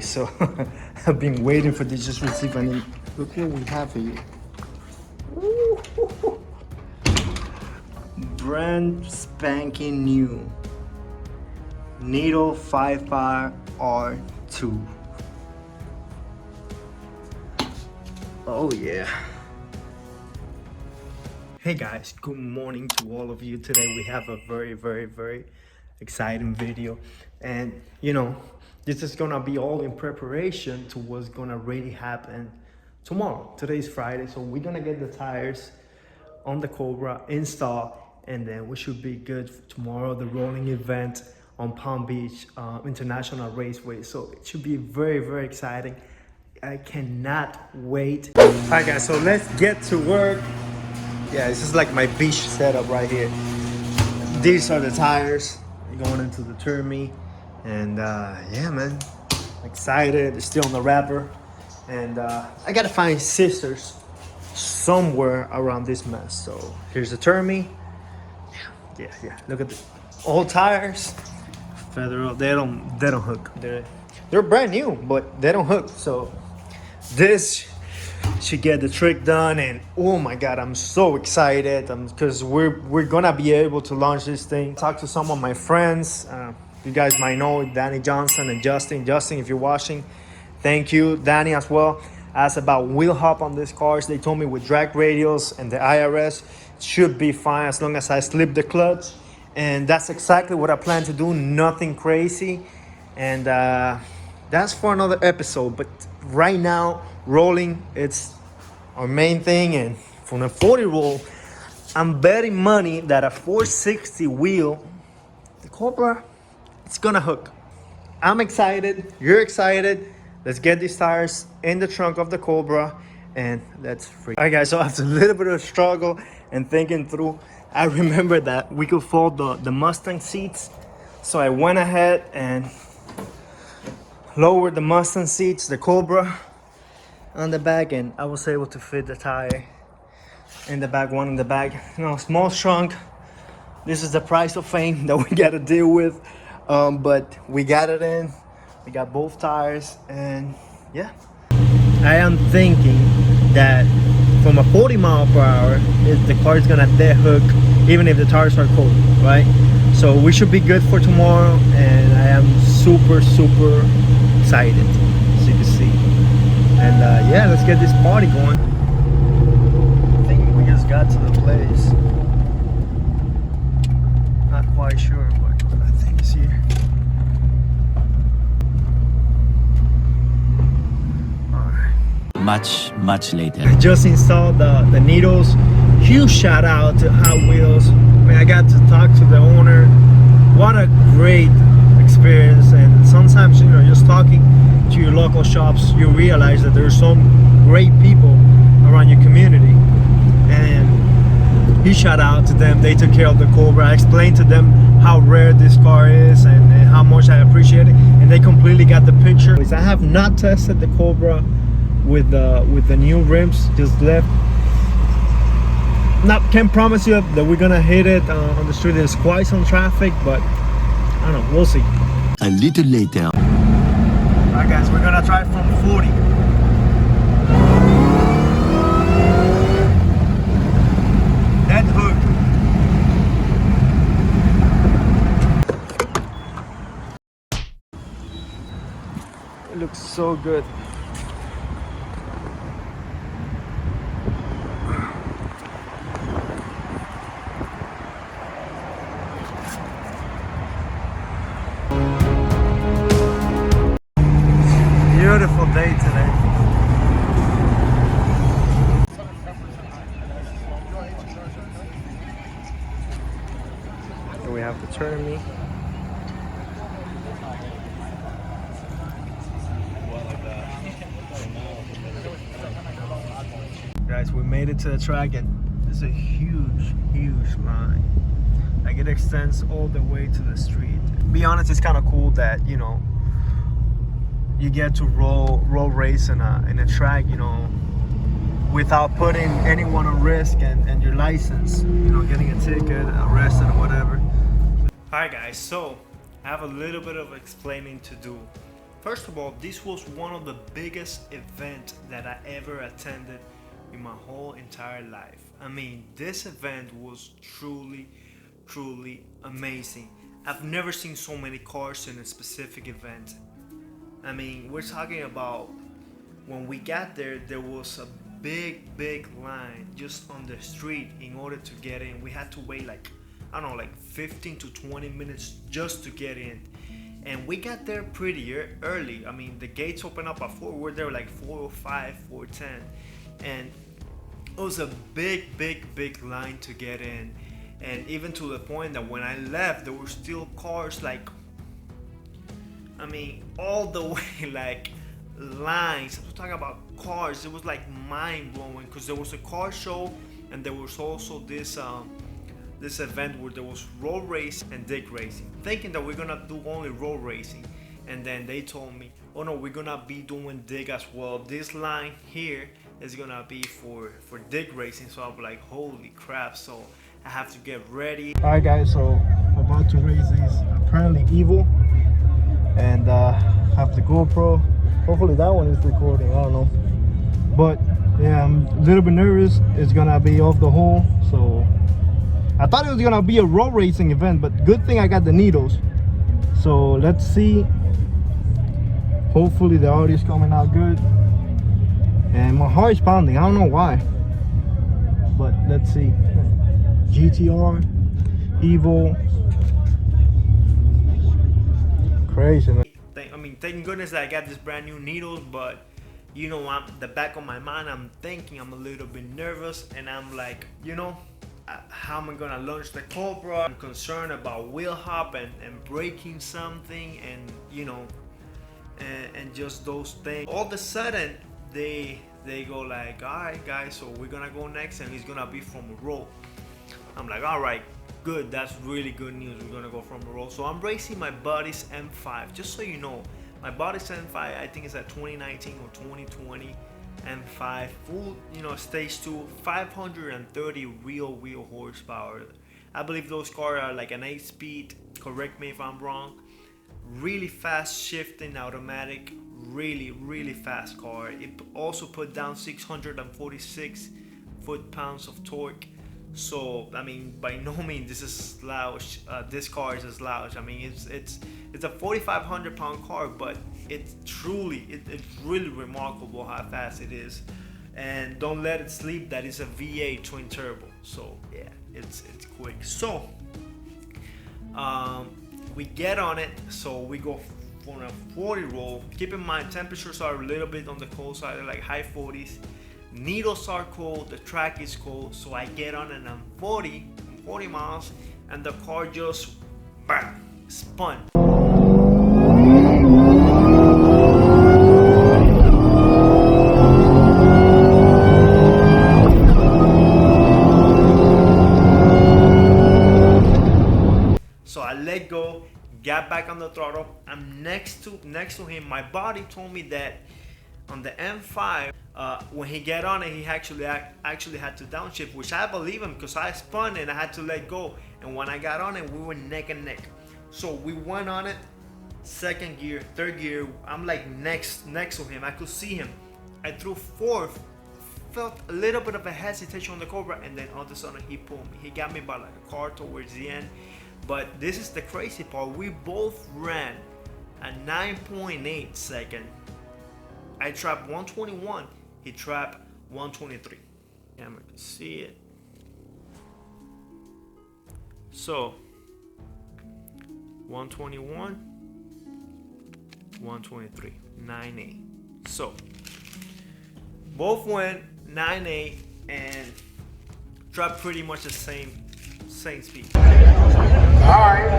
PreRace. So I've been waiting for this, just received, and look what we have here. Ooh. Brand spanking new Needle 55 R2. Oh yeah. Hey guys, good morning to all of you. Today we have a very exciting video, and you know, this is gonna be all in preparation to what's gonna really happen tomorrow. Today's Friday, so we're gonna get the tires on the Cobra installed, and then we should be good for tomorrow, the rolling event on Palm Beach International Raceway. So it should be very exciting. I cannot wait. All right guys, so let's get to work. Yeah, this is like my beach setup right here. These are the tires going into the Terminator, and yeah man, excited. It's still on the wrapper, and I gotta find scissors somewhere around this mess. So here's the Terminator. Yeah, look at the old tires. Federal, they don't hook. They're brand new, but they don't hook. So this should get the trick done, and oh my god, I'm so excited because we're gonna be able to launch this thing. Talk to some of my friends, you guys might know Danny Johnson and Justin, if you're watching, thank you. Danny as well asked about wheel hop on these cars. They told me with drag radials and the IRS should be fine as long as I slip the clutch, and that's exactly what I plan to do. Nothing crazy, and that's for another episode. But right now, rolling, it's our main thing. And from a 40 roll, I'm betting money that a 460 wheel, the Cobra, it's gonna hook. I'm excited, you're excited. Let's get these tires in the trunk of the Cobra and let's freak. All right guys, so after a little bit of struggle and thinking through, I remember that we could fold the Mustang seats. So I went ahead and lowered the Mustang seats, the Cobra, on the back, and I was able to fit the tire in the back, one in the back. You know, small trunk. This is the price of fame that we got to deal with, but we got it in. We got both tires, and yeah. I am thinking that from a 40 mile per hour, the car is gonna dead hook even if the tires are cold, right? So we should be good for tomorrow, and I am super excited, as you can see. And yeah, let's get this party going. I think we just got to the place. Not quite sure, but I think it's here. Much later. I just installed the needles. Huge shout out to Hot Wheels. I mean, I got to talk to the owner. What a great experience. And sometimes, you know, just talking to your local shops, you realize that there's some great people around your community. And huge shout out to them. They took care of the Cobra. I explained to them how rare this car is and how much I appreciate it, and they completely got the picture. I have not tested the Cobra with the new rims, just left. Can't promise you that we're gonna hit it on the street. There's quite some traffic, but I don't know, we'll see. A little later. Alright guys, we're gonna try from 40. That hook. It looks so good. Beautiful day today. Here we have the Terminator. Guys, we made it to the track, and it's a huge line. Like, it extends all the way to the street. To be honest, it's kind of cool that, you know, you get to roll race in a track, you know, without putting anyone on risk and your license, you know, getting a ticket, arrested or whatever. Alright guys, so I have a little bit of explaining to do. First of all, this was one of the biggest events that I ever attended in my whole entire life. I mean, this event was truly amazing. I've never seen so many cars in a specific event. I mean, we're talking about when we got there, there was a big line just on the street in order to get in. We had to wait like, I don't know, like 15 to 20 minutes just to get in. And we got there pretty early. I mean, the gates open up at 4. We're there like 4:05, 4:10. And it was a big line to get in. And even to the point that when I left, there were still cars like, I mean, all the way, like lines. I'm talking about cars. It was like mind blowing because there was a car show and there was also this event where there was road race and dig racing. Thinking that we're gonna do only road racing, and then they told me, oh no, we're gonna be doing dig as well. This line here is gonna be for dig racing. So I'm like, holy crap! So I have to get ready. All right, guys. So I'm about to race these apparently evil, and have the GoPro. Hopefully that one is recording. I don't know, but yeah, I'm a little bit nervous. It's gonna be off the hole, so. I thought it was gonna be a road racing event, but good thing I got the needles. So let's see. Hopefully the audio is coming out good. And my heart is pounding. I don't know why, but let's see. GTR, Evo, crazy. I mean, thank goodness that I got this brand new needles, but you know, the back of my mind, I'm thinking I'm a little bit nervous, and I'm like, you know, how am I gonna launch the Cobra? I'm concerned about wheel hop and breaking something, and you know, and just those things. All of a sudden they go like, all right guys, so we're gonna go next, and it's gonna be from a roll. I'm like, all right, good, that's really good news. We're gonna go from a roll. So I'm racing my buddy's M5. Just so you know, my buddy's M5, I think it's at 2019 or 2020 M5, full, you know, stage 2, 530 real horsepower. I believe those cars are like an 8-speed, correct me if I'm wrong. Really fast shifting automatic, really fast car. It also put down 646 foot-pounds of torque. So I mean, by no means this is slouch. This car is a slouch. I mean, it's a 4,500 pound car, but it's really remarkable how fast it is. And don't let it sleep that it's a V8 twin turbo. So yeah, it's quick. So we get on it. So we go for a 40 roll. Keep in mind, temperatures are a little bit on the cold side, like high 40s. Needles are cold, the track is cold, so I get on and I'm 40 miles, and the car just bam, spun. So I let go, got back on the throttle. I'm next to him. My body told me that on the M5, when he got on it, he actually had to downshift, which I believe him because I spun and I had to let go. And when I got on it, we were neck and neck. So we went on it, second gear, third gear. I'm like next to him. I could see him. I threw fourth, felt a little bit of a hesitation on the Cobra, and then all of a sudden he pulled me. He got me by like a car towards the end. But this is the crazy part. We both ran a 9.8 second. I trapped 121, he trapped 123. Camera can see it. So 121, 123, 9.8. So both went 9.8 and trapped pretty much the same speed. Alright,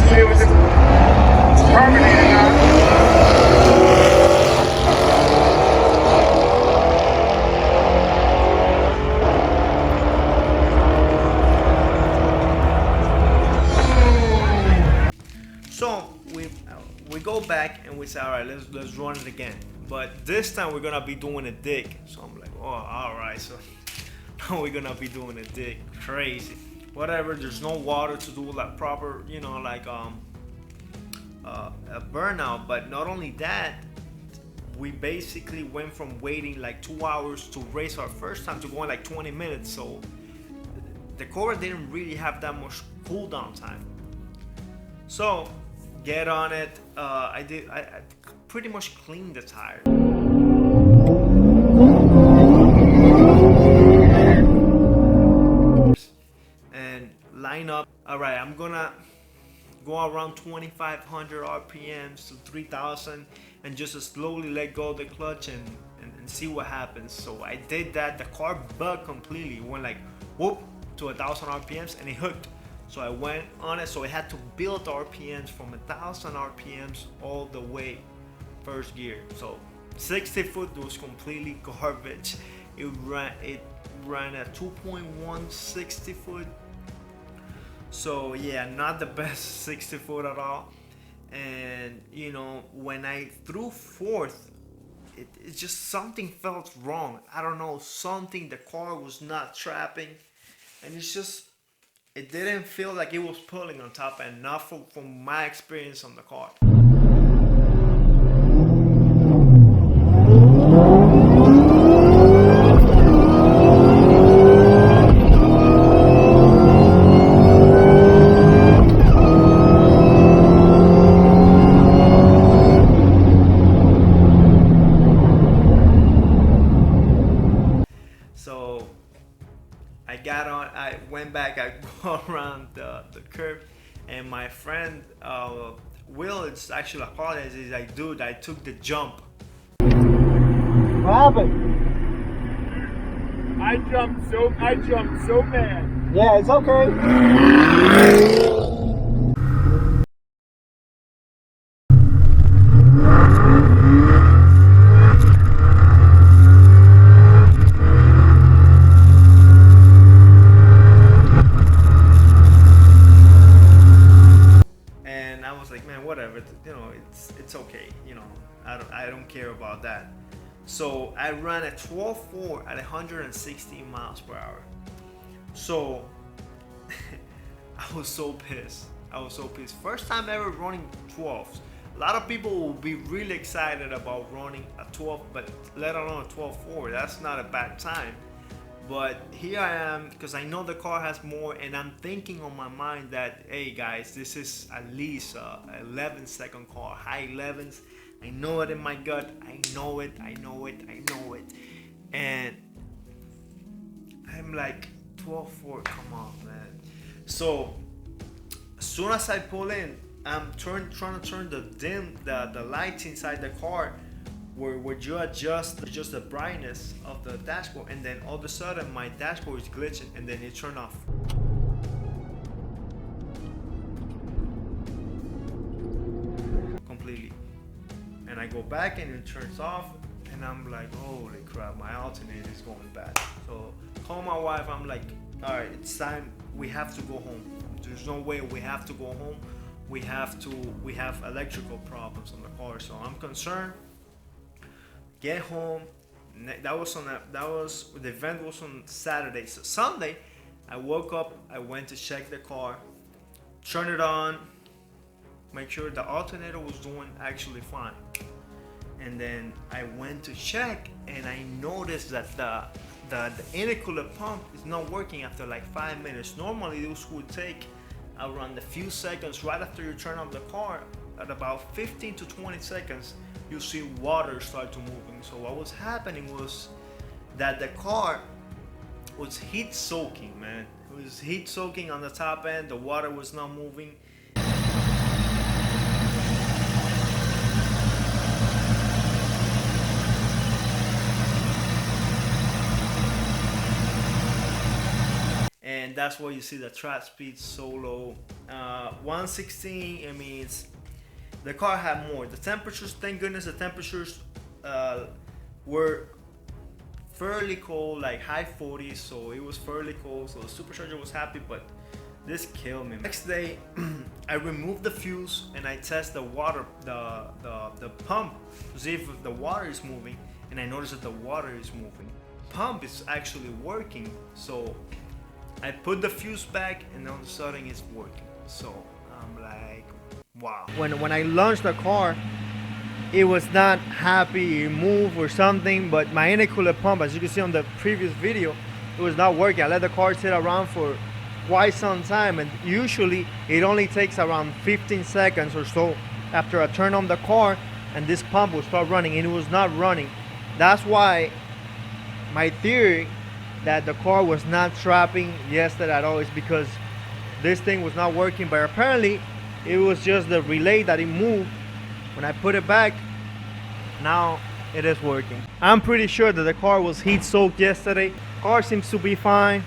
see what it's Terminator now. So we go back and we say, all right, let's run it again. But this time we're gonna be doing a dig. So I'm like, oh, all right. So now we're gonna be doing a dig. Crazy. Whatever. There's no water to do like proper, you know, like a burnout. But not only that, we basically went from waiting like 2 hours to race our first time to going like 20 minutes. So the Cobra didn't really have that much cooldown time. So get on it. I pretty much cleaned the tire. And line up. All right, I'm gonna go around 2,500 RPMs to 3,000 and just slowly let go of the clutch and see what happens. So I did that. The car bugged completely. It went like whoop to 1,000 RPMs and it hooked. So I went on it. So I had to build RPMs from 1,000 RPMs all the way first gear. So 60 foot was completely garbage. It ran at 2.1 60 foot. So yeah, not the best 60 foot at all. And you know, when I threw fourth, it just something felt wrong. I don't know, something, the car was not trapping, and it's just, it didn't feel like it was pulling on top, and not from my experience on the car. So I got on, I went back, I go around the curve, and my friend Will, it's actually apologized. He's like, dude, I took the jump. What happened? I jumped so bad. Yeah, it's okay. And I was like, man, whatever, you know, it's okay, you know, I don't care about that. So I ran a 12.4 at 160 miles per hour. So I was so pissed. First time ever running 12s. A lot of people will be really excited about running a 12, but let alone a 12.4. That's not a bad time. But here I am, because I know the car has more, and I'm thinking on my mind that, hey guys, this is at least a 11-second car, high 11s. I know it in my gut. I know it. And I'm like, 12.4, come on, man. So as soon as I pull in, I'm trying to turn the lights inside the car, where you adjust the brightness of the dashboard, and then all of a sudden my dashboard is glitching, and then it turned off. Completely. And I go back and it turns off, and I'm like, holy crap, my alternator is going bad. So call my wife, I'm like, all right, it's time, we have to go home. There's no way, we have to go home. We have electrical problems on the car, so I'm concerned. Get home. The event was on Saturday. So Sunday, I woke up, I went to check the car, turn it on, make sure the alternator was doing actually fine. And then I went to check, and I noticed that the intercooler pump is not working after like 5 minutes. Normally this would take around a few seconds right after you turn off the car. At about 15 to 20 seconds, you see water start to moving. So what was happening was that the car was heat soaking, man. It was heat soaking on the top end. The water was not moving. And that's why you see the track speed so low. 116, it means the car had more. The temperatures, thank goodness, the temperatures were fairly cold, like high 40s, so it was fairly cold. So the supercharger was happy, but this killed me. Next day, I removed the fuse and I test the water, the pump, to see if the water is moving, and I noticed that the water is moving. Pump is actually working, so I put the fuse back, and all of a sudden it's working. So I'm like, Wow. When I launched the car, it was not happy, it moved or something, but my intercooler pump, as you can see on the previous video, it was not working. I let the car sit around for quite some time, and usually it only takes around 15 seconds or so after I turn on the car and this pump will start running, and it was not running. That's why my theory that the car was not trapping yesterday at all is because this thing was not working, but apparently it was just the relay that it moved. When I put it back, now it is working. I'm pretty sure that the car was heat soaked yesterday. Car seems to be fine.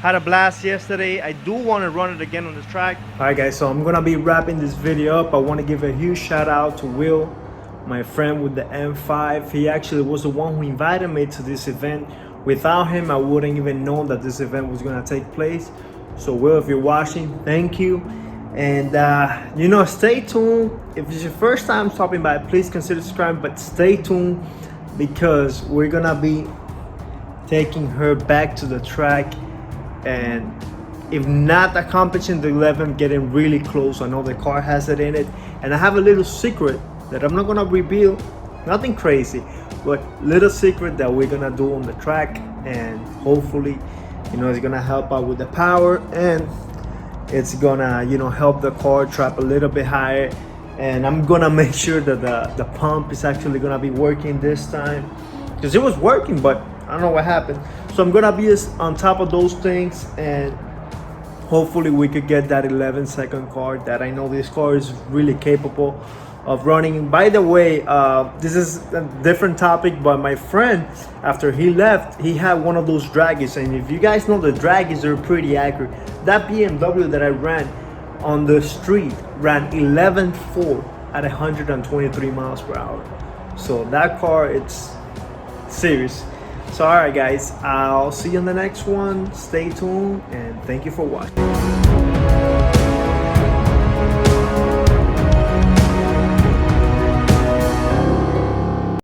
Had a blast yesterday. I do want to run it again on the track. All right guys, so I'm gonna be wrapping this video up. I want to give a huge shout out to Will, my friend with the M5. He actually was the one who invited me to this event. Without him, I wouldn't even know that this event was gonna take place. So Will, if you're watching, thank you. And you know, stay tuned. If it's your first time stopping by, please consider subscribing, but stay tuned because we're gonna be taking her back to the track, and if not accomplishing the 11, getting really close. I know the car has it in it, and I have a little secret that I'm not gonna reveal, nothing crazy, but little secret that we're gonna do on the track, and hopefully, you know, it's gonna help out with the power, and it's gonna, you know, help the car trap a little bit higher. And I'm gonna make sure that the pump is actually gonna be working this time, because it was working, but I don't know what happened. So I'm gonna be on top of those things, and hopefully we could get that 11-second car that I know this car is really capable of running. By the way, this is a different topic, but my friend, after he left, he had one of those draggies, and if you guys know, the draggies are pretty accurate. That BMW that I ran on the street ran 11.4 at 123 miles per hour. So that car, it's serious. So all right guys, I'll see you in the next one. Stay tuned, and thank you for watching.